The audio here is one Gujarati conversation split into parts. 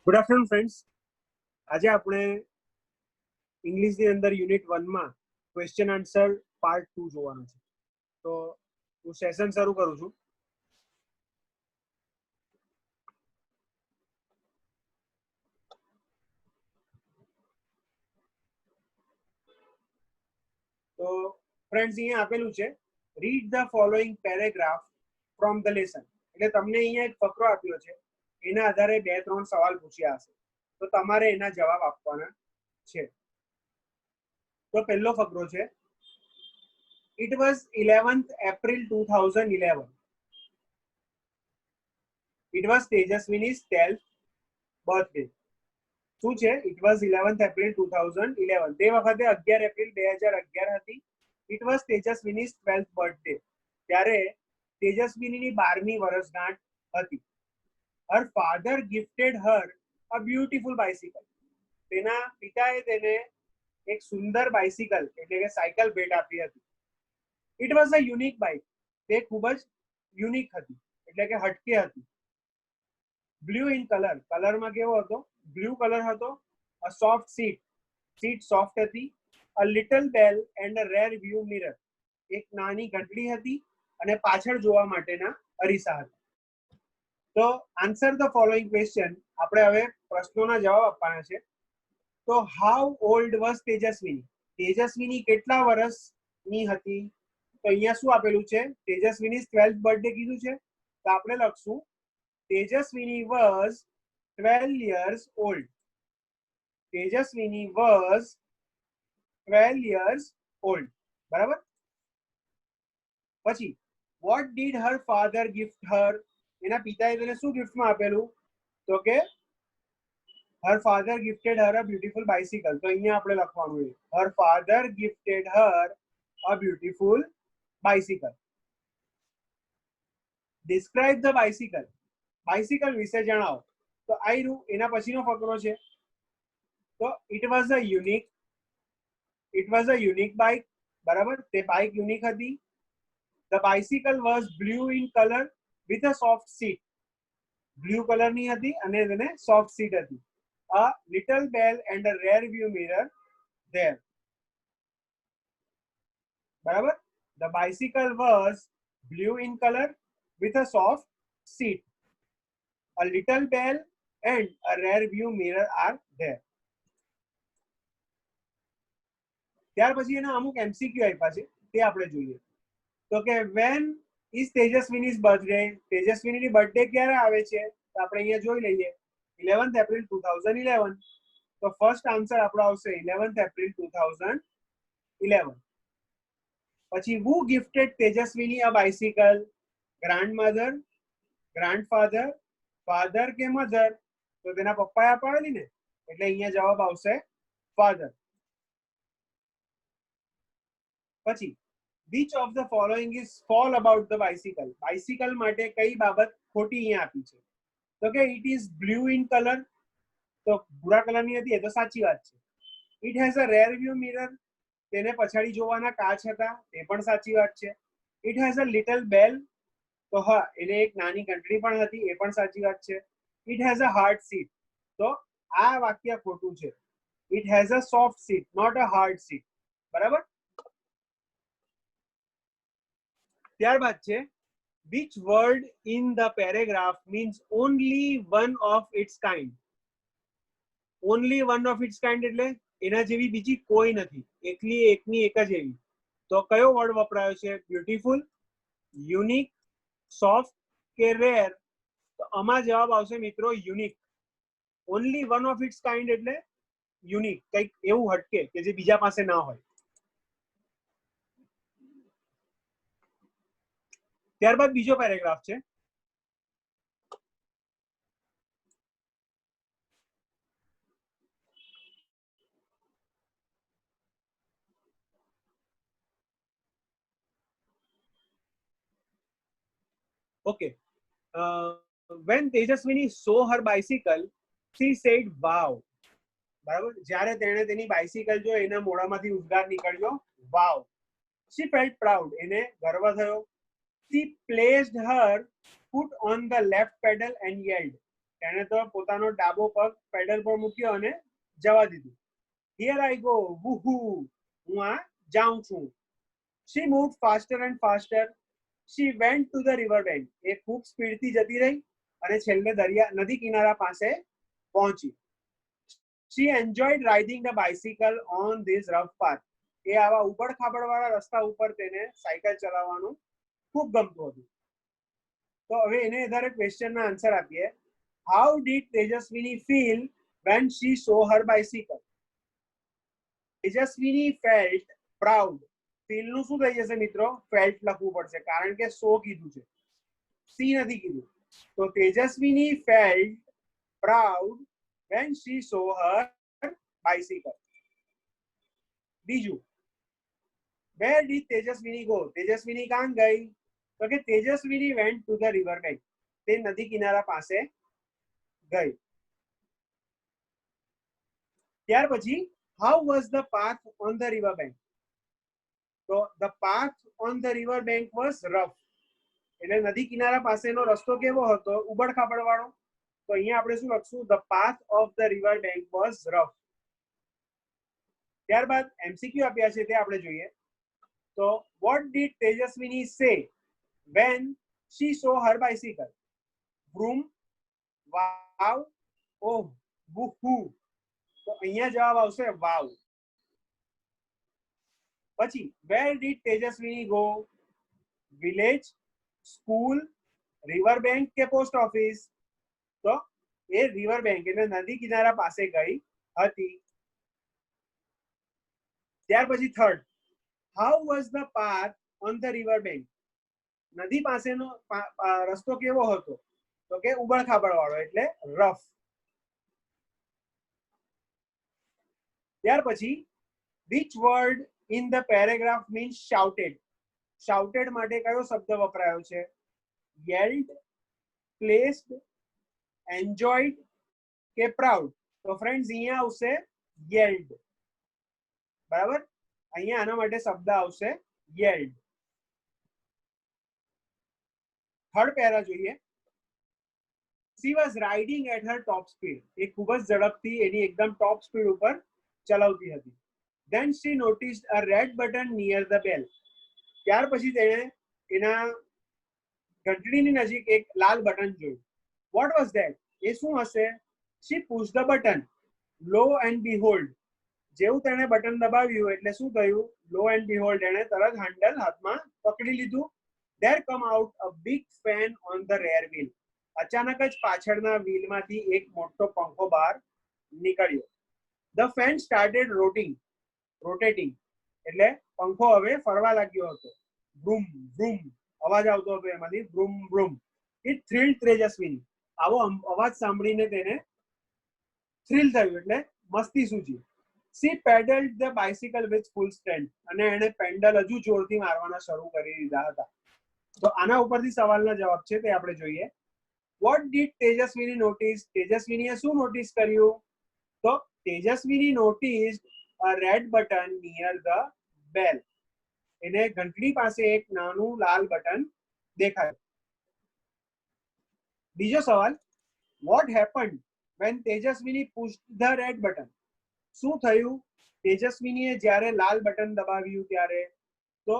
Good afternoon friends. આજે આપણે ઇંગ્લિશની અંદર યુનિટ 1 માં ક્વેશ્ચન આન્સર પાર્ટ 2 જોવાનું છે. તો હું સેશન શરૂ કરું છું. તો ફ્રેન્ડ્સ અહીંયા આપેલું છે read the following paragraph from the lesson. એટલે તમને અહીંયા એક ફકરો આપ્યો છે, એના આધારે 2-3 સવાલ પૂછ્યા હશે, તો તમારે એના જવાબ આપવાના છે. તો પહેલો ફકરો છે, It was 11th April 2011. It was Tejaswini's 12th birthday. શું છે? It was 11th April 2011. તે વખતે 11 એપ્રિલ 2011 હતી. It was Tejaswini's 12th birthday. ત્યારે તેજસ્વિનીની 12મી વર્ષગાંઠ હતી. Her father gifted her a beautiful bicycle. તેના પિતાએ તેને એક સુંદર બાઇસિકલ એટલે કે સાયકલ ભેટ આપી હતી. It was a unique bike. તે ખૂબ જ યુનિક હતી એટલે કે હટકે હતી. બ્લુ ઇન કલર, કલરમાં કેવો હતો? બ્લુ કલર હતો. A soft seat, seat soft હતી. A little bell and a rear view mirror, એક નાની ઘંટડી હતી અને પાછળ જોવા માટેના અરીસા હતા. તો આન્સર ધ ફોલોઈંગ ક્વેશ્ચન. આપણે હવે પ્રશ્નોના જવાબ આપવાના છે. તો how old was Tejaswini? Tejaswini કેટલા વર્ષની હતી? તો અહીંયા શું આપેલું છે? તેજસ્વિની 12th બર્થડે કીધું છે, તો આપણે લખશું Tejaswini was 12 years old. Tejaswini was 12 years old. બરાબર. પછી what did her father gift her? એના પિતાએ તેને શું ગિફ્ટમાં આપેલું? તો કે her father gifted her a beautiful bicycle. તો અહીંયા આપણે લખવાનું છે her father gifted her a beautiful bicycle. Describe the bicycle. Bicycle વિશે જણાવો. તો આયરું એના પછીનો ફકરો છે. તો it was a unique bike. બરાબર, તે બાઇક યુનિક હતી. The bicycle was blue in color with a soft seat. Blue કલરની હતી અને તેને સોફ્ટ સીટ હતી. A little bell and a rear view mirror there. બરાબર. The bicycle was blue in color with a soft seat. A little bell and a rear view mirror are there. ત્યાર પછી એના અમુક એમસીક્યુ આપ્યા છે, તે આપણે જોઈએ. તો કે when is તેજસ્વિની's birthday? તેજસ્વિનીની બર્થડે ક્યારે આવે છે? તો આપણે અહીંયા જોઈ લઈએ 11th April 2011. તો ફર્સ્ટ આન્સર આપણો આવશે 11th April 2011. પછી who gifted Tejaswini a bicycle? Grandmother, grandfather, father કે મધર? તો તેના પપ્પાએ અપાવેલી ને, એટલે અહીંયા જવાબ આવશે ફાધર. પછી which of the following is false about the bicycle? Bicycle માટે કઈ બાબત ખોટી અહીંયા આપી છે? તો કે it is blue in color. તો ભૂરા કલરની હતી, એ તો સાચી વાત છે. It has a rear view mirror. તેને પછાડી જોવાના કાચ હતા, તે પણ સાચી વાત છે. It has a little bell. તો હા, એને એક નાની ઘંટડી પણ હતી, એ પણ સાચી વાત છે. It has a hard seat. તો આ વાક્ય ખોટું છે. It has a soft seat, not a hard seat. બરાબર. ત્યારબાદ છે which word in the paragraph means only one of its kind? only one of its kind એટલે એના જેવી બીજી કોઈ નથી, એકલી એકની એક જ એવી. તો કયો વર્ડ વપરાયો છે? બ્યુટીફુલ, યુનિક, સોફ્ટ કે રેર? તો આમાં જવાબ આવશે મિત્રો unique. Only one of its kind એટલે યુનિક, કંઈક એવું હટકે કે જે બીજા પાસે ના હોય. ત્યારબાદ બીજો પેરેગ્રાફ છે. Okay. When Tejaswini saw her bicycle, she said, "Wow." બરાબર. જ્યારે તેણે તેની બાઇસિકલ જો એના મોઢામાંથી ઉદ્ગાર નીકળ્યો, wow. She felt proud. એને ગર્વ થયો. She placed her foot on the left pedal and yelled. તેણે તો પોતાનો ડાબો પગ પેડલ પર મૂક્યો અને જવા દીધું. હિયર આઈ ગો, વુહુ, હું આ જાઉં છું. She moved faster and faster. She went to the river bank. એ ખૂબ સ્પીડથી જતી રહી અને છેલ્લે નદી કિનારા પાસે પહોંચી. She enjoyed riding the bicycle on this rough path. એ આવા ઉબડ-ખાબડવાળા રસ્તા ઉપર તેને સાયકલ ચલાવવાનું ખૂબ ગમતું હતું. તો હવે એને આધારે ક્વેશ્ચનના આન્સર આપીએ. How did Tejaswini feel when she saw her bicycle? Tejaswini felt proud. Feel નું શું થઈ જશે મિત્રો? ફેલ્ટ લખવું પડશે કારણ કે સો કીધું છે, સી નથી કીધું. તો તેજસ્વીની felt proud when she saw her bicycle. બીજું, where did તેજસ્વીની go? તેજસ્વીની કાં ગઈ? તો કે તેજસ્વીની went to the river bank. તે નદી કિનારા પાસે ગઈ. ત્યાર પછી, how was the path on the river bank? So the path on the river bank was rough. એટલે નદી કિનારા પાસેનો રસ્તો કેવો હતો? ઉબડ-ખાબડ વાળો. તો અહીંયા આપણે શું લખશું? The path of the river bank was rough. ત્યારબાદ MCQ આપ્યા છે તે આપણે જોઈએ. તો what did Tejaswini say when she saw her bicycle? Vroom, wow, oh, woohoo. તો અહીંયા જવાબ આવશે wow. પછી where did Tejaswini go? Village, school, river bank કે post office? તો એ river bank એટલે નદી કિનારા પાસે ગઈ હતી. ત્યાર પછી third, how was the path on the river bank? નદી પાસેનો રસ્તો કેવો હતો? તો કે ઉબડ-ખાબડ વાળો એટલે rough. ત્યાર પછી which word in the paragraph means shouted? Shouted માટે કયો શબ્દ વપરાયો છે? yelled, placed, enjoyed કે proud? તો ફ્રેન્ડ્સ અહીંયા આવશે yelled. બરાબર, અહીંયા આના માટે શબ્દ આવશે yelled. થર્ડ પેરા જોઈએ. she was riding at her top speed. એ ખૂબ જ ઝડપથી એની એકદમ ટોપ સ્પીડ ઉપર ચલાવતી હતી. Then she noticed a red button near the bell. ત્યાર પછી તેણે એના ઘંટડીની નજીક એક લાલ બટન જોયું. What was that? એ શું હશે? She pushed the button. Lo and behold, જેવું તેણે બટન દબાવ્યું એટલે શું થયું? Lo and behold, એણે તરત હેન્ડલ હાથમાં પકડી લીધું. There come out a big fan on the rear wheel. અચાનક જ પાછળના વ્હીલમાંથી એક મોટો પંખો બહાર નીકળ્યો. The fan started rotating. એટલે પંખો હવે ફરવા લાગ્યો હતો. Vroom, vroom. અવાજ આવતો હતો એમાંથી. Vroom, vroom. It thrilled Tejaswini. આવો અવાજ સાંભળીને તેને થ્રિલ થયું એટલે મસ્તી સૂજી. She pedaled the bicycle with full strength. અને એણે પેન્ડલ હજુ જોરથી મારવાના શરૂ કરી દીધા હતા. તો આના ઉપરથી સવાલના જવાબ છે તે આપણે જોઈએ. What did Tejaswini notice? તેજસ્વીનીએ શું નોટિસ કર્યું? તો Tejaswini noticed a red button near the bell. એને ઘંટડી પાસે એક નાનું લાલ બટન દેખાયું. બીજો સવાલ, what happened when Tejaswini pushed the red button? શું થયું તેજસ્વીનીએ જ્યારે લાલ બટન દબાવ્યું ત્યારે? તો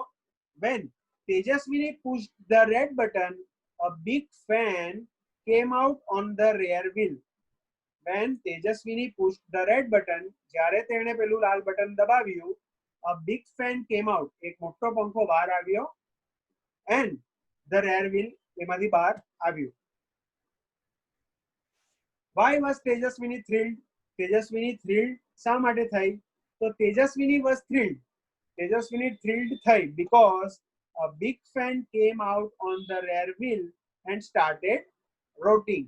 when Tejaswini pushed the red button, a big fan came out on the rear wheel. When Tejaswini pushed the red button, જ્યારે તેણે પેલું લાલ button દબાવ્યું, a big fan came out. એક મોટો પંખો બહાર આવ્યો and the rear wheel એમાંથી બહાર આવ્યું. Why was Tejaswini thrilled? Tejaswini thrilled શા માટે થઈ? તો Tejaswini was thrilled. Tejaswini thrilled થઈ because a big fan came out on the rear wheel and started rotating.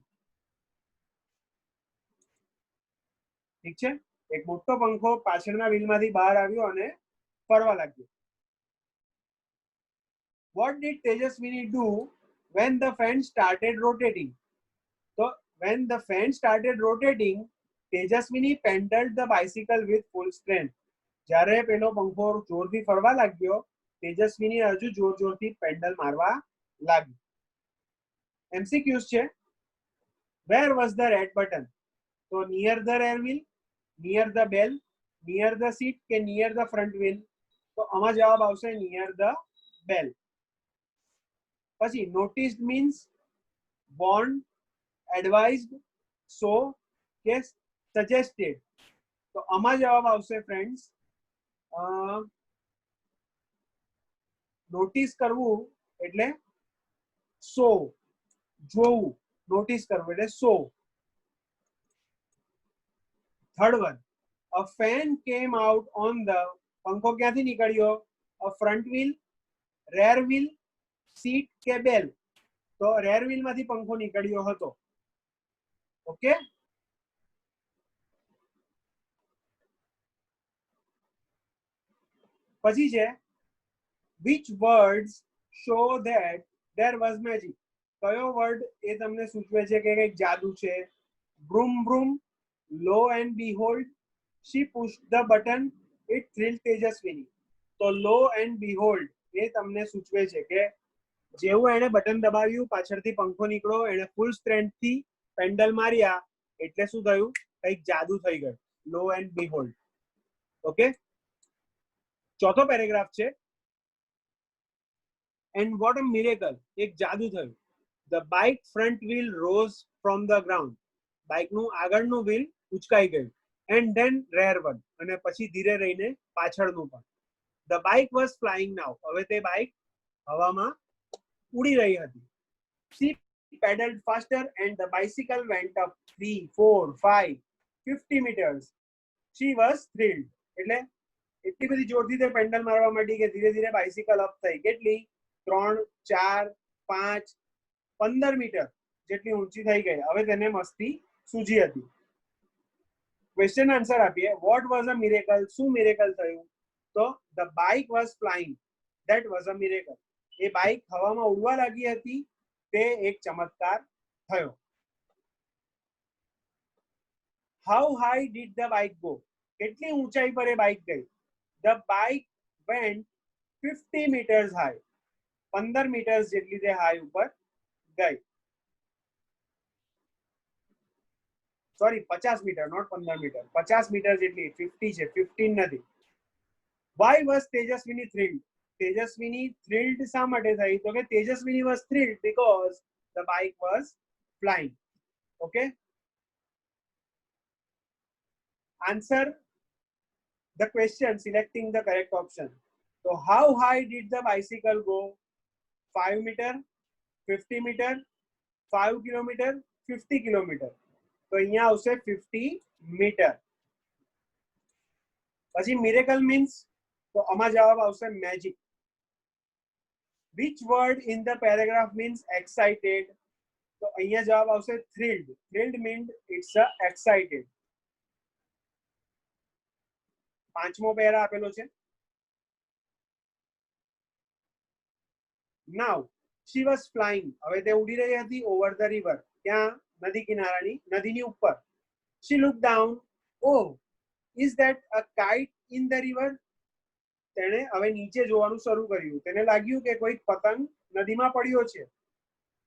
ઠીક છે, એક મોટો પંખો પાછળના વ્હીલમાંથી બહાર આવ્યો અને ફરવા લાગ્યો. What did Tejaswini do when the fan started rotating? So when the fan started rotating, Tejaswini pedaled the bicycle with full strength. જ્યારે પેલો પંખો જોરથી ફરવા લાગ્યો, તેજસ્વીની હજુ જોરથી પેન્ડલ મારવા લાગી. MCQs છે. Where was the red button? So near the rear wheel, near the bell, near the seat કે near the front wheel? તો આમાં જવાબ આવશે near the bell. પછી noticed means warned, advised, so કે suggested. તો આમાં જવાબ આવશે ફ્રેન્ડ્સ નોટિસ કરવું એટલે સો, જોવું, નોટિસ કરવું એટલે so. Third one, a fan came out on the, પંખો ક્યાંથી નીકળ્યો? a front wheel, rear wheel, seat કે bell? તો rear wheel માંથી પંખો નીકળ્યો હતો. ઓકે, પછી છે which words show that there was magic? કયો વર્ડ એ તમને સૂચવે છે કે કંઈક જાદુ છે? broom broom, lo and behold, she pushed the button, it thrilled તેજસ્વીની. તો lo and behold એ તમને સૂચવે છે કે જેવું એણે બટન દબાવ્યું પાછળથી પંખો નીકળ્યો, એણે ફૂલ સ્ટ્રેન્થ થી પેન્ડલ માર્યા એટલે શું થયું? કંઈક જાદુ થઈ ગયું. lo and behold. ઓકે, ચોથો પેરેગ્રાફ છે and what a miracle, એક જાદુ થયું. the bike front wheel rose from the ground, bike નું આગળનું વ્હીલ ઉચકાઈ ગયું. and then rear one, અને પછી ધીરે રહીને પાછળનું પણ. the bike was flying now, હવે તે બાઇક હવામાં ઉડી રહી હતી. she pedaled faster and the bicycle went up 3, 4, 5, 50 meters. she was thrilled, એટલે એટલી બધી જોરથી તે પેન્ડલ મારવા માંડી કે ધીરે ધીરે બાઇસિકલ અપ થઈ. કેટલી? 3, 4, 5, 15 મીટર જેટલી ઊંચી થઈ ગઈ. હવે તેને મસ્તી સૂજી હતી. ક્વેશ્ચન આન્સર આપીએ. What was a miracle? શું મિરેકલ થયું? તો the bike was flying, that was a miracle. A bike હવામાં ઉડવા લાગી હતી, તે એક ચમત્કાર થયો. How high did the bike go? કેટલી ઊંચાઈ પર એ બાઇક ગઈ? The bike went 50 meters high. 15 meters જેટલી તે હાઈ ઉપર ગઈ. Sorry, 50 metre, not 15 metre. 50 metre જેટલી, 50 છે, 15 નથી. Why was Tejaswini thrilled? Tejaswini thrilled શા માટે થઈ? તો કે તેજસ્વીની was thrilled because the bike was flying. Okay? Answer the question selecting the correct option. So how high did the bicycle go? 5 meter, 50 meter, 5 kilometer, 50 kilometer. તો અહીંયા આવશે 50 meter. પછી miracle means, તો આમાં જવાબ આવશે magic. Which word in the paragraph means excited? તો અહીંયા જવાબ આવશે thrilled. Thrilled means it's a excited. પાંચમો પેરા આપેલો છે. Now she was flying, હવે તે ઉડી રહી હતી over the river, ત્યાં નદી કિનારાની, નદીની ઉપર. She looked down, oh, is that a kite in the river? તેણે હવે નીચે જોવાનું શરૂ કર્યું. તેને લાગ્યું કે કોઈ પતંગ નદીમાં પડ્યો છે,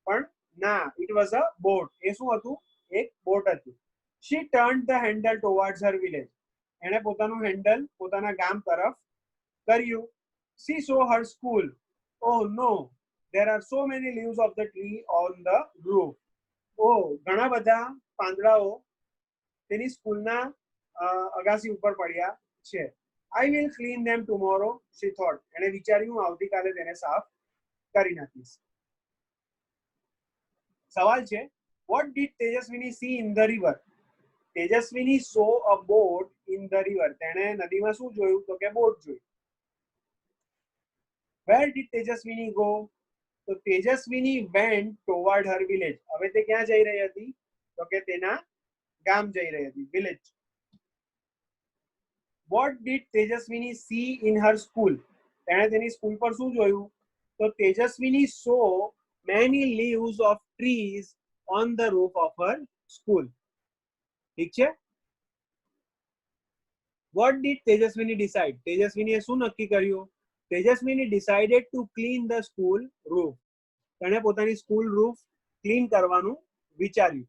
પણ ના, it was a boat. એ શું હતું? એક બોટ હતી. She turned the handle towards her village. એણે પોતાનું હેન્ડલ પોતાના ગામ તરફ કર્યું. She saw her school. Oh no, there are so many leaves of the tree on the roof. Oh, ઘણા બધા પાંદડાઓ તેની સ્કૂલના અગાસી ઉપર પડ્યા છે. I will clean them tomorrow, she thought. એણે વિચાર્યું આવતીકાલે તેને સાફ કરી નાખીશ. સવાલ છે, what did Tejaswini see in the river? Tejaswini saw a boat in the river. તેણે નદીમાં શું જોયું? તો કે બોટ જોઈ. Where did Tejaswini go? તો તેજસ્વીની went toward her village. હવે તે ક્યાં જઈ રહી હતી? તો કે તેના ગામ જઈ રહી હતી, village. What did Tejaswini see in her school? તેણે તેની સ્કૂલ પર શું જોયું? તો તેજસ્વીની saw many leaves of trees on the roof of her school. ઠીક છે? What did Tejaswini decide? તેજસ્વીનીએ શું નક્કી કર્યું? તેજસ્વીની decided to clean the school roof. તેણે પોતાની સ્કૂલ રૂફ ક્લીન કરવાનું વિચાર્યું.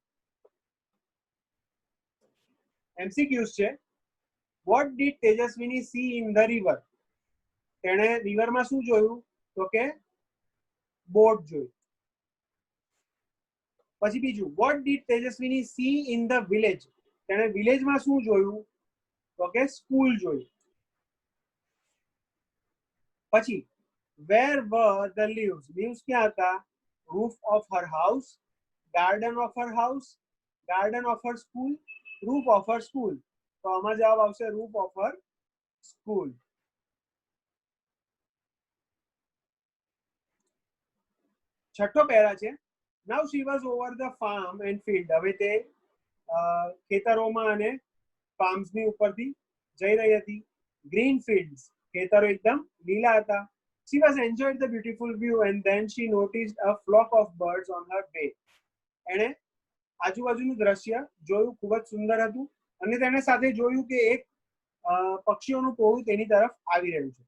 MCQs છે. What did Tejaswini see in the river? તેણે રિવરમાં શું જોયું? તો કે બોટ જોયું. પછી બીજું, what did Tejaswini see in the village? તેણે વિલેજમાં શું જોયું? તો કે સ્કૂલ જોયું. પછી where were the leaves? Leaves ક્યાં હતા? Roof of her house, garden of her house, garden of her school, roof of her school. તો આમાં જવાબ આવશે roof of her school. છઠ્ઠો પેરા છે. Now she was over the farm and field. હવે તે ખેતરોમાં અને ફાર્મ્સની ઉપરથી જઈ રહી હતી. ગ્રીન ફિલ્ડ્સ, ખેતરો એકદમ લીલા હતા. She was enjoyed the beautiful view and then she noticed a flock of birds on her way. એણે આજુબાજુનું દ્રશ્ય જોયું, ખૂબ જ સુંદર હતું અને તેણે સાથે જોયું કે એક પક્ષીઓનું ટોળું તેની તરફ આવી રહ્યું છે.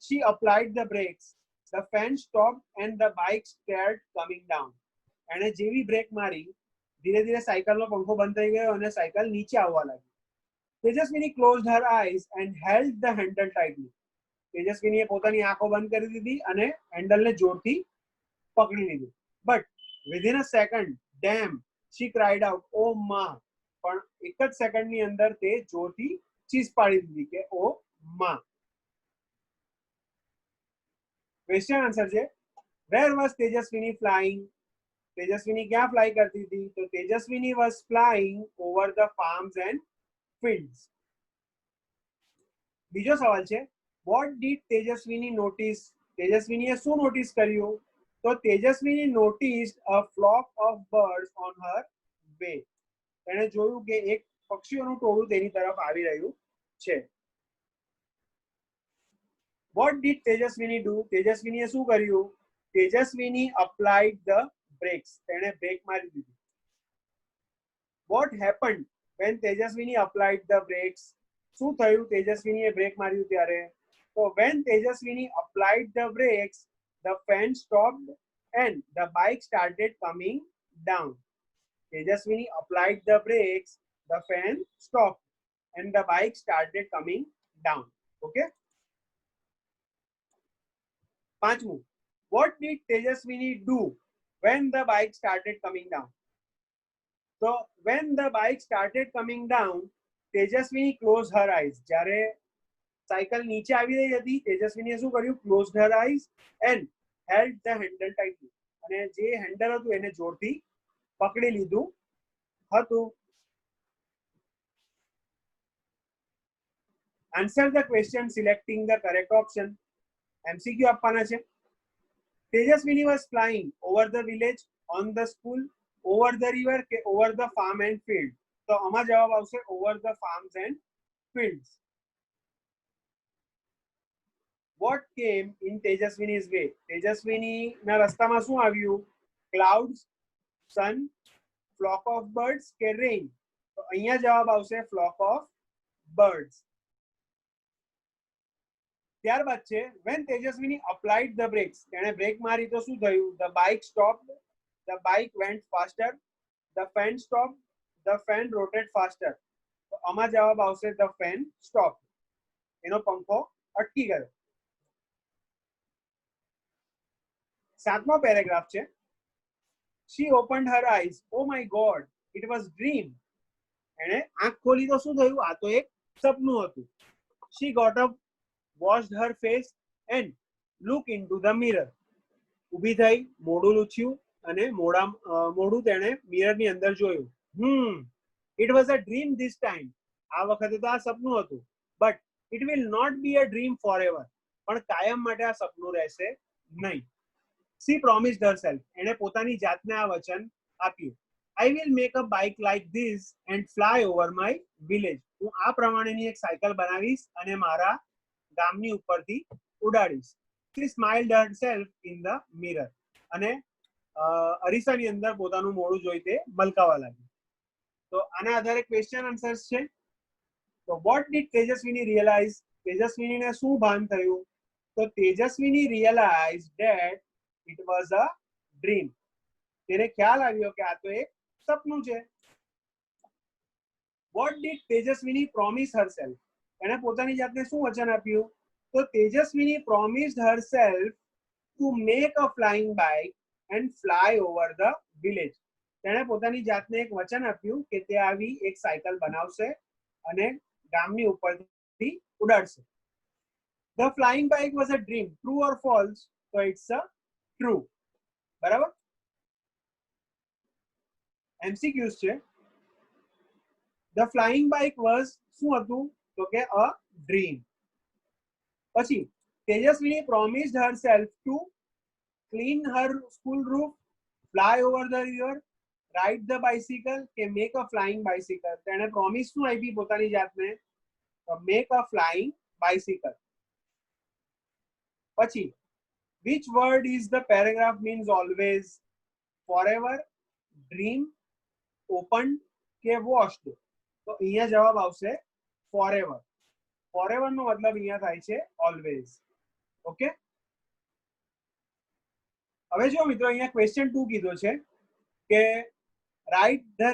She applied the brakes. The fan stopped and the bike started coming down. એણે જેવી બ્રેક મારી, ધીરે ધીરે સાયકલનો પંખો બંધ થઈ ગયો અને સાયકલ નીચે આવવા લાગી. તેજસ્વીની closed her eyes and held the handle tightly. તેજસ્વીનીએ પોતાની આંખો બંધ કરી દીધી અને હેન્ડલને જોરથી પકડી લીધું. But within a second, damn, she cried out, oh ma. પણ એક જ સેકન્ડની અંદર તે જોરથી ચીસ પાડી દીધી કે ઓ માં. ક્વેશ્ચન આન્સર છે, where was તેજસ્વીની flying? તેજસ્વીની ક્યાં ફ્લાય કરતી હતી? તો તેજસ્વીની was flying over the farms and fields. બીજો સવાલ છે, what did તેજસ્વીની notice? તેજસ્વીનીએ શું નોટિસ કર્યું? તો તેજસ્વીની noticed a flock of birds on her way. તેણે જોયું કે એક પક્ષીઓનું ટોળું તેની તરફ આવી રહ્યું છે. What did Tejaswini do? તેજસ્વીનીએ શું કર્યું? તેજસ્વીની applied the brakes. તેણે બ્રેક મારી દીધી. What happened when Tejaswini applied the brakes? શું થયું તેજસ્વીનીએ બ્રેક માર્યું ત્યારે? તો when Tejaswini applied the brakes, the fan stopped and the bike started coming down. Tejaswini applied the brakes, the fan stopped and the bike started coming down. Okay. પાંચમું, what did Tejaswini do when the bike started coming down? So when the bike started coming down, Tejaswini closed her eyes. જ્યારે સાયકલ નીચે આવી રહી હતી, તેજસ્વીનીએ શું કર્યું? Closed her eyes and held the handle tightly. અને જે હેન્ડલ હતું એને જોરથી પકડી લીધું હતું. Answer the question selecting the correct option. MCQ આપવાના છે. તેજસ્વીની was flying over the village, on the school, over the river કે over the farm and field? તો આમાં જવાબ આવશે over the farms and fields. What came in Tejaswini's way? તેજસ્વીનીના રસ્તામાં શું આવ્યું? Clouds, sun, flock of birds કે rain? તો અહીંયા જવાબ આવશે flock of birds. ત્યારબાદ છે, when Tejaswini applied the brakes. તેણે બ્રેક મારી તો શું થયું? The bike stopped, the bike went faster, the fan stopped, the fan rotated faster. તો આમાં જવાબ આવશે the fan stopped. એનો પંખો અટકી ગયો. સાતમો પેરેગ્રાફ છે, she opened her eyes, oh my god, it was dream. એણે આંખ ખોલી તો શું થયું? આ તો એક સપનું હતું. She got up, washed her face and looked into the mirror. ઊભી થઈ, મોઢું લૂછ્યું અને મોઢું તેણે મિરરની અંદર જોયું. It was a dream this time. આ વખતે તો આ સપનું હતું. But it will not be a dream forever. પણ કાયમ માટે આ સપનું રહેશે નહીં. She promised herself. એણે પોતાની જાતને આ વચન આપ્યું. I will make a bike like this and fly over my village. હું આ પ્રમાણેની એક સાયકલ બનાવીશ અને મારા ગામની ઉપરથી ઉડાડીશ. She smiled herself in the mirror. અને અરીસાની અંદર પોતાનું મોઢું જોઈ તે મલકાવા લાગી. તો આના આધારે ક્વેશ્ચન આન્સર્સ છે. તો what did તેજસ્વીની realize? તેજસ્વીનીને શું ભાન થયું? તો તેજસ્વીની realized that it was a dream. તેને ખ્યાલ આવ્યો કે આ તો એક સપનું છે. What did Tejaswini promise herself? એને પોતાની જાતને શું વચન આપ્યું? તો Tejaswini promised herself to make a flying bike and fly over the village. તેણે પોતાની જાતને એક વચન આપ્યું કે તે આવી એક સાયકલ બનાવશે અને ગામની ઉપરથી ઉડાડશે. The flying bike was a dream. True or false? So it's a true. બરાબર? MCQs છે. The flying bike was શું હતું? તો કે a dream. પછી તેજસ્વીની promised herself to clean her school roof, fly over the river, ride the bicycle કે make a flying bicycle. તેણે promise શું આપી પોતાની જાતને? તો make a flying bicycle. પછી which word is the paragraph means always, forever, dream, opened કે washed? તો અહીંયા જવાબ આવશે forever. forever નો મતલબ અહીંયા થાય છે always. ઓકે, હવે જો મિત્રો અહીંયા ક્વેશ્ચન 2 કીધો છે કે write the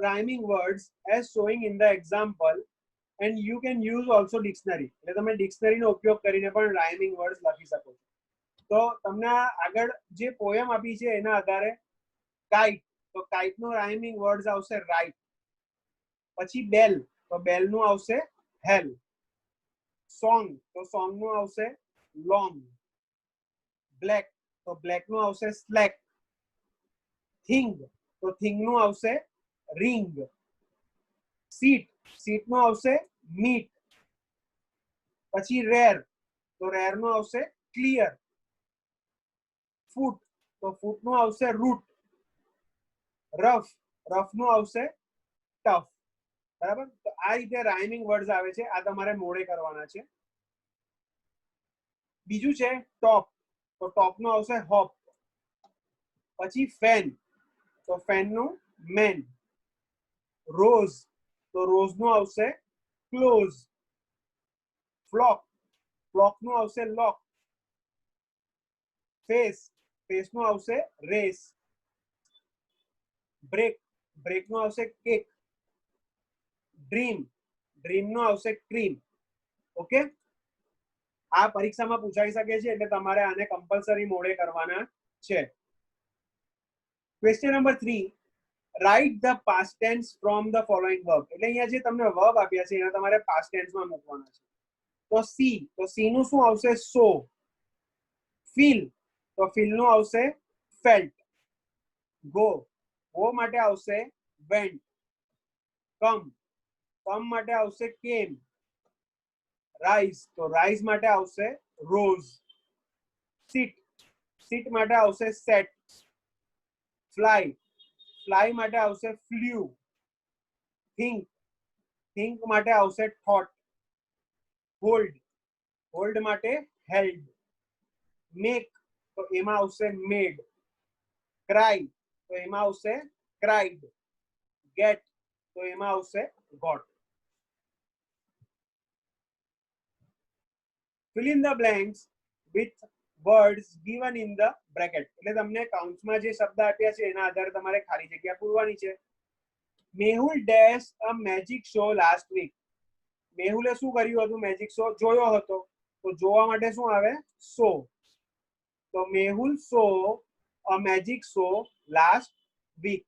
rhyming words as showing in the example and you can use also dictionary. એટલે તમે ડિક્શનરીનો ઉપયોગ કરીને પણ rhyming words લખી શકો છો. તો તમને આગળ જે પોયમ આપી છે એના આધારે કાઇટ, તો કાઇટ નો રાઇમિંગ વર્ડ્સ આવશે રાઇટ. પછી બેલ, તો બેલ નું આવશે હેલ. સોંગ, તો સોંગ નું આવશે લોંગ. બ્લેક, તો બ્લેક નું આવશે સ્લેક. થિંગ, તો થિંગ નું આવશે રિંગ. સીટ, સીટ નું આવશે મીટ. પછી રેર, તો રેર નું આવશે ક્લિયર. ફૂટ, તો ફૂટ નું આવશે રૂટ. રફ, રફ નું આવશે ટફ. બરાબર? તો આ રીતે રાઇમિંગ વર્ડ્સ આવે છે, આ તમારે મોડે કરવાના છે. બીજું છે ટોપ, તો ટોપ નું આવશે હોપ. પછી ફેન, તો ફેન નું મેન. રોઝ, તો રોઝ નું આવશે ક્લોઝ. ફ્લોક, ફ્લોક નું આવશે લોક. ફેસ, ફેસ નું આવશે રેસ. બ્રેક, બ્રેક નું આવશે કેક. ડ્રીમ, ડ્રીમ નું આવશે ક્રીમ. ઓકે, આ પરીક્ષામાં પૂછાઈ શકે છે એટલે તમારે આને કમ્પલસરી મોડે કરવાના છે. Question number 3, write the past tense from the following verb. એટલે અહીંયા જે તમને વર્બ આપ્યા છે એના તમારે પાસ્ટ ટેન્સમાં મૂકવાના છે. તો સી, તો સી નું શું આવશે સો. ફીલ, તો ફીલ નું આવશે ફેલ્ટ. ગો, ગો માટે આવશે વેન્ટ. કમ, કમ માટે આવશે કેમ. રાઇઝ, તો રાઇઝ માટે આવશે રોઝ. સીટ, સીટ માટે આવશે સેટ. ફ્લાય, ફ્લાય માટે આવશે ફ્લ્યુ. થિંક, થિંક માટે આવશે થોટ. હોલ્ડ, હોલ્ડ માટે હેલ્ડ. મેક, તો એમાં આવશે મેડ. ક્રાય, તો એમાં આવશે ક્રાઇડ. ગેટ, તો એમાં આવશે got. fill in the blanks with words given in the bracket. એટલે તમને કાઉન્ટ્સમાં જે શબ્દ આપ્યા છે એના આધારે તમારે ખાલી જગ્યા પૂરવાની છે. Mehul dash a magic show last week. મેહુલે શું કર્યું હતું? મેજિક શો જોયો હતો. તો જોવા માટે શું આવે? શો. તો Mehul show a magic show last week.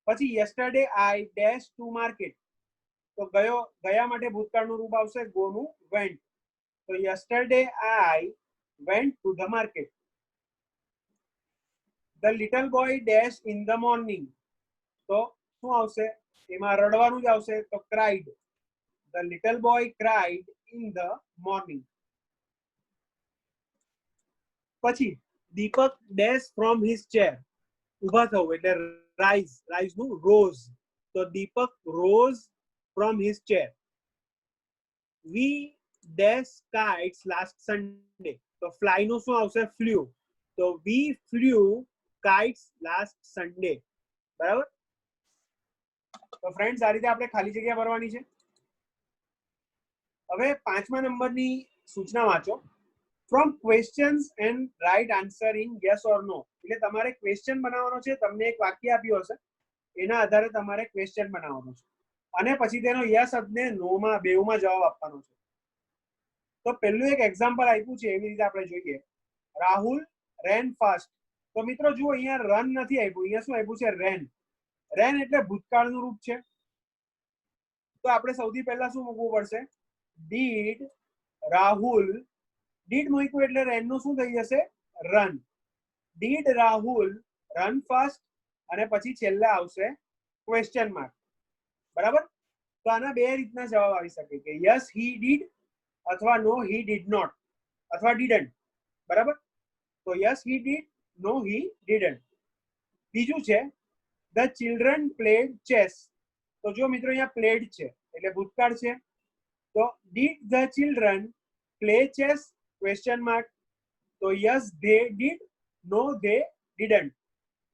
પછી yesterday I dash to market. તો ગયો, ગયા માટે ભૂતકાળનું રૂપ આવશે ગો નું went. તો yesterday I went to the market. The little boy dash in the morning. તો શું આવશે? એમાં રડવાનું જ આવશે, તો cried. The little boy cried in the morning. પછી દીપક dash from his chair. ઊભા થવું એટલે rise, rise નું rose. તો દીપક rose from his chair. We dash kites last Sunday. તો fly નું શું આવશે? flew. તો we flew kites last Sunday. બરાબર? તો ફ્રેન્ડ્સ આ રીતે આપણે ખાલી જગ્યા ભરવાની છે. હવે 5મા નંબરની સૂચના વાંચો. From questions and write answer in yes or no. એટલે તમારે ક્વેશ્ચન બનાવવાનો છે, તમને એક વાક્ય આપ્યું હશે, એના આધારે તમારે ક્વેશ્ચન બનાવવાનો છે અને પછી તેનો યસ અને નો માં બેઉમાં જવાબ આપવાનો છે. તો પહેલું એક એક્ઝામ્પલ આપ્યું છે, એવી રીતે આપણે જોઈએ. રાહુલ રેન ફાસ્ટ. તો મિત્રો જુઓ, અહીંયા રન નથી આપ્યું, અહીંયા શું આપ્યું છે? રેન. રેન એટલે ભૂતકાળનું રૂપ છે. તો આપણે સૌથી પહેલા શું મૂકવું પડશે? ડીડ રાહુલ. ડીડ મૂક્યું એટલે રેન નું શું થઈ જશે? Run. Did Rahul run fast અને પછી છેલ્લે આવશે ક્વેશ્ચન માર્ક. બરાબર? તો આના બે રીતના જવાબ આવી શકે કે યસ હી ડીડ અથવા નો હી ડીડ નોટ અથવા ડીડન્ટ. બરાબર? તો yes he did, no he didn't. બીજું છે ધ ચિલ્ડ્રન પ્લેડ ચેસ. તો જો મિત્રો અહીંયા પ્લેડ છે એટલે ભૂતકાળ છે. તો did the children play chess question mark. તો yes they did, no they didn't.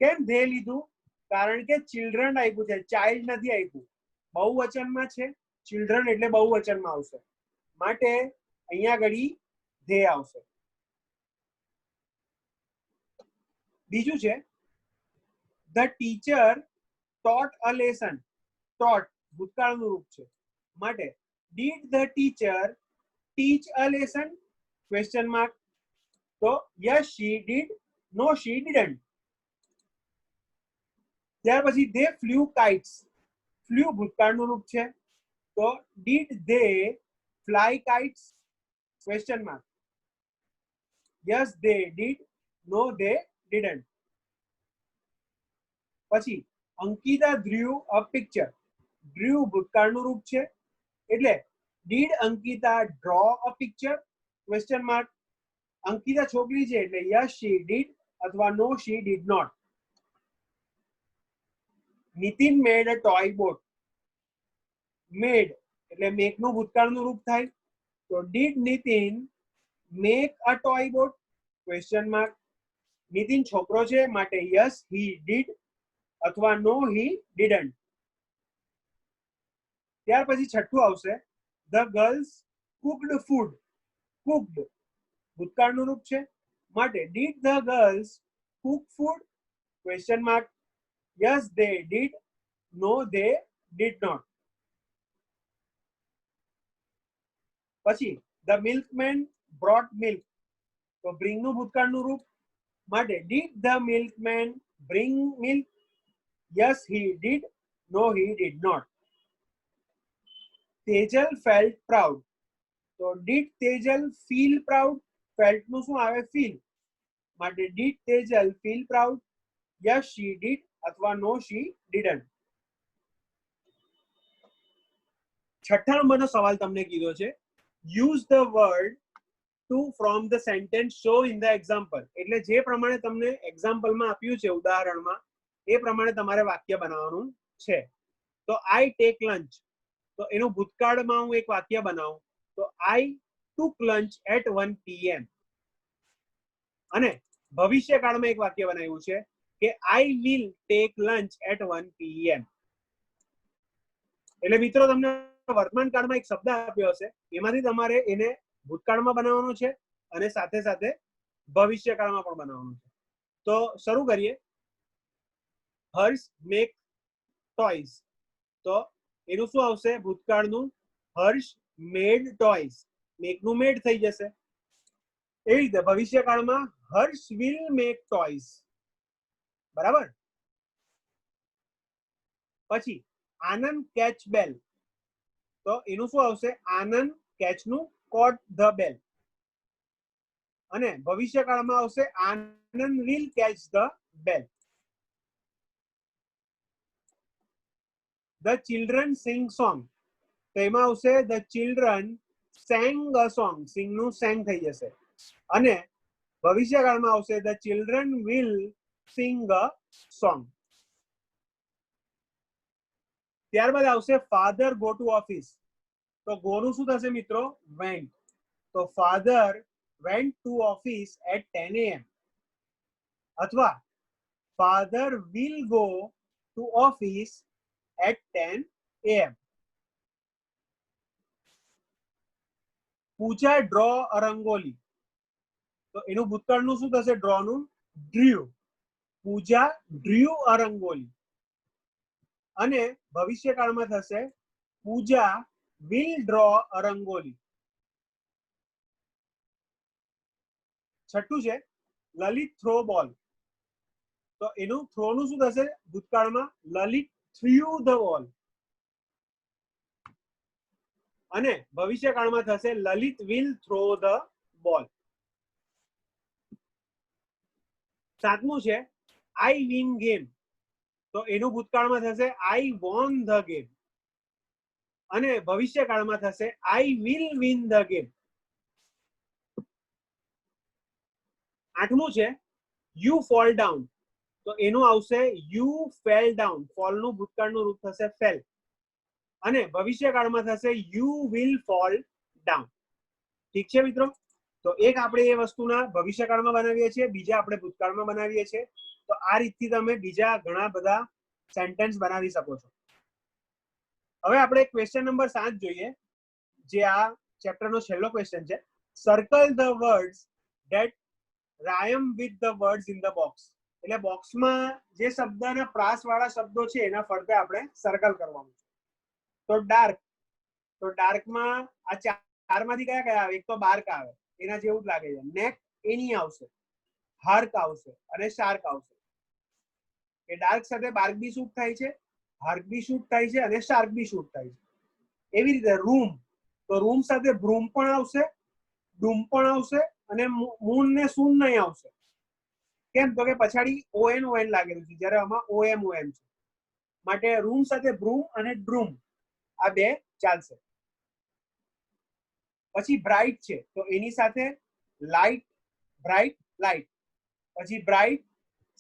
કેમ ધે લીધું? કારણ કે ચિલ્ડ્રન આપ્યું છે, ચાઇલ્ડ નથી આપ્યું. બહુવચનમાં છે, ચિલ્ડ્રન એટલે બહુવચનમાં આવશે, માટે અહીંયા ઘડી ધે આવશે. બીજું છે the teacher taught a lesson. Taught ભૂતકાળનું રૂપ છે, માટે did the teacher teach a lesson question mark. તો yes she did, no she didn't. ત્યાર પછી ધે ફ્લ્યુ કાઇટ્સ. ફ્લ્યુ ભૂતકાળનું રૂપ છે, તો did they fly kites question mark. Yes they did, no they didn't. પછી અંકિતા ડ્રીવ અ પિક્ચર. ડ્રીવ ભૂતકાળનું રૂપ છે, એટલે did Ankita draw a picture question mark. Ankita છોકરી છે એટલે યસ શી ડીડ અથવા no she did not. Nitin made a toy boat. Made એટલે મેક નું ભૂતકાળનું રૂપ થાય, તો did Nitin make a toy boat question mark. Nitin છોકરો છે માટે યસ હી ડીડ અથવા નો હી ડીડન્ટ. ત્યાર પછી છઠ્ઠું આવશે the girls cooked food. Cooked ભૂતકાળનું રૂપ છે, માટે did the girls cook food question mark. Yes they did, no they did not. પછી ધ મિલ્કમેન બ્રોટ મિલ્ક. તો બ્રિંગ નું ભૂતકાળનું રૂપ, માટે did the milkman bring milk. Yes he did, no he did not. Tejal felt proud. તો did Tejal feel proud. Felt નું શું આવે? ફીલ, માટે did Tejal feel proud. Yes she did અથવા નો શી ડીડન્ટ. છઠ્ઠા નંબરનો સવાલ તમને કીધો છે use the word to from the sentence show in the example. એટલે જે પ્રમાણે તમને એક્ઝામ્પલમાં આપ્યું છે, ઉદાહરણમાં, એ પ્રમાણે તમારે વાક્ય બનાવવાનું છે. તો આઈ ટેક લંચ. તો એનું ભૂતકાળમાં હું એક વાક્ય બનાવું, તો I took lunch at 1 PM. અને ભવિષ્યકાળમાં એક વાક્ય બનાવ્યું છે કે I will take lunch at 1 PM. એટલે મિત્રો તમને વર્તમાન કાળમાં એક શબ્દ આપ્યો હશે, એમાંથી તમારે એને ભૂતકાળમાં બનાવવાનો છે અને સાથે સાથે ભવિષ્યકાળમાં પણ બનાવવાનું છે. તો શરૂ કરીએ. હર્ષ મેક ટોયઝ. તો એનું શું આવશે? ભૂતકાળનું. હર્ષ મેડ ટોયઝ. મેક નું મેડ થઈ જશે. એવી રીતે ભવિષ્યકાળમાં હર્ષ વિલ મેક ટોયઝ. બરાબર? પછી આનંદ કેચ બેલ. તો એનું શું આવશે? આનંદ કેચ નું કોટ ધ બેલ. અને ભવિષ્યકાળમાં આવશે Anand will catch the bell. The children sing song. તો એમાં આવશે the children sang a song. Sing નું સેંગ થઈ જશે. અને ભવિષ્યકાળમાં આવશે the children will sing a song. ત્યારબાદ આવશે ફાધર ગો ટુ ઓફિસ. તો ગો નું શું થશે મિત્રો? વેન્ટ. તો father went to office at 10 AM. અથવા father will go to office at 10 AM. Pooja draw a rangoli. તો એનું ભૂતકાળનું શું થશે? ડ્રો નું ડ્રીવ. પૂજા ડ્રીવ અ રંગોલી. અને ભવિષ્યકાળમાં થશે પૂજા will draw a રંગોલી. છઠ્ઠું છે લલિત થ્રો બોલ. તો એનું થ્રો નું શું થશે ભૂતકાળમાં લલિત થ્રુ ધ બોલ. અને ભવિષ્યકાળમાં થશે Lalit will throw the ball. સાતમું છે I win game. તો એનું ભૂતકાળમાં થશે I won the game. અને ભવિષ્યકાળમાં થશે I will win the game. આઠમું છે you fall down. તો એનું આવશે you fell down. fall નું ભૂતકાળનું રૂપ થશે fell. અને ભવિષ્યકાળમાં થશે you will fall down. ઠીક છે મિત્રો? તો એક આપણે એ વસ્તુના ભવિષ્યકાળમાં બનાવીએ છીએ, બીજા આપણે ભૂતકાળમાં બનાવીએ છીએ. તો આ રીતથી તમે બીજા ઘણા બધા સેન્ટેન્સ બનાવી શકો છો. હવે આપણે ક્વેશ્ચન નંબર 7 જોઈએ, જે આ ચેપ્ટરનો છેલ્લો ક્વેશ્ચન છે. Circle the words that રાયમ with the words in the box. એટલે બોક્સમાં જે શબ્દના પ્રાસવાળા શબ્દો છે એના ફરતે આપણે સર્કલ કરવાનું છે. તો ડાર્ક, તો ડાર્કમાં આ ચારમાંથી કયા કયા આવે? એક તો બાર્ક આવે, એના જેવું જ લાગે છે. નેક એની આવશે, હાર્ક આવશે અને શાર્ક આવશે. એ ડાર્ક સાથે બાર્ક બી શૂટ થાય છે, હાર્ક બી શૂટ થાય છે અને શાર્ક બી શૂટ થાય છે. એવી રીતે રૂમ, તો રૂમ સાથે બ્રૂમ પણ આવશે, ડૂમ પણ આવશે અને મૂન ને સૂન નહીં આવશે. કેમ? તો કે પછાડી ON લાગેલું છે, જ્યારે આમાં OM છે. માટે રૂમ સાથે બ્રૂમ અને ડ્રૂમ આ બે ચાલશે. પછી બ્રાઇટ છે, તો એની સાથે લાઇટ, બ્રાઇટ, લાઇટ. પછી બ્રાઇટ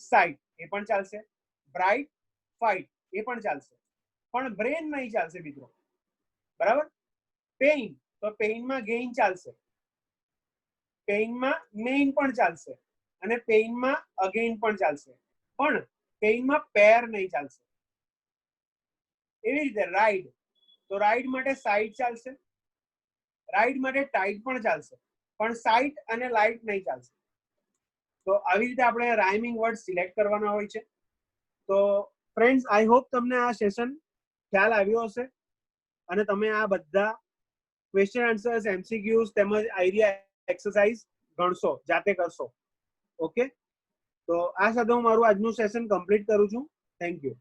સાઇટ, એ પણ ચાલશે. બ્રાઇટ ફાઇટ, એ પણ ચાલશે. પણ બ્રેન નહીં ચાલશે મિત્રો, બરાબર? પેઇન, તો પેઇનમાં ગેઇન ચાલશે, પેઇનમાં મેઇન પણ ચાલશે અને પેઇનમાં અગેઇન પણ ચાલશે. પણ પેઇનમાં પેર નહીં ચાલશે. એવી રીતે રાઇડ, તો રાઇડ માટે સાઇડ ચાલશે, રાઇડ માટે ટાઇટ પણ ચાલશે, પણ સાઇટ અને લાઇટ નહીં ચાલશે. તો આવી રીતે આપણે રાઇમિંગ વર્ડ સિલેક્ટ કરવાના હોય છે. તો ફ્રેન્ડ્સ, આઈ હોપ તમને આ સેશન ખ્યાલ આવ્યો હશે અને તમે આ બધા ક્વેશ્ચન આન્સર્સ, MCQs તેમજ આઈડિયા એક્સરસાઇઝ ગણશો, જાતે કરશો. ઓકે, તો આ સાથે હું મારું આજનું સેશન કમ્પ્લીટ કરું છું. Thank you.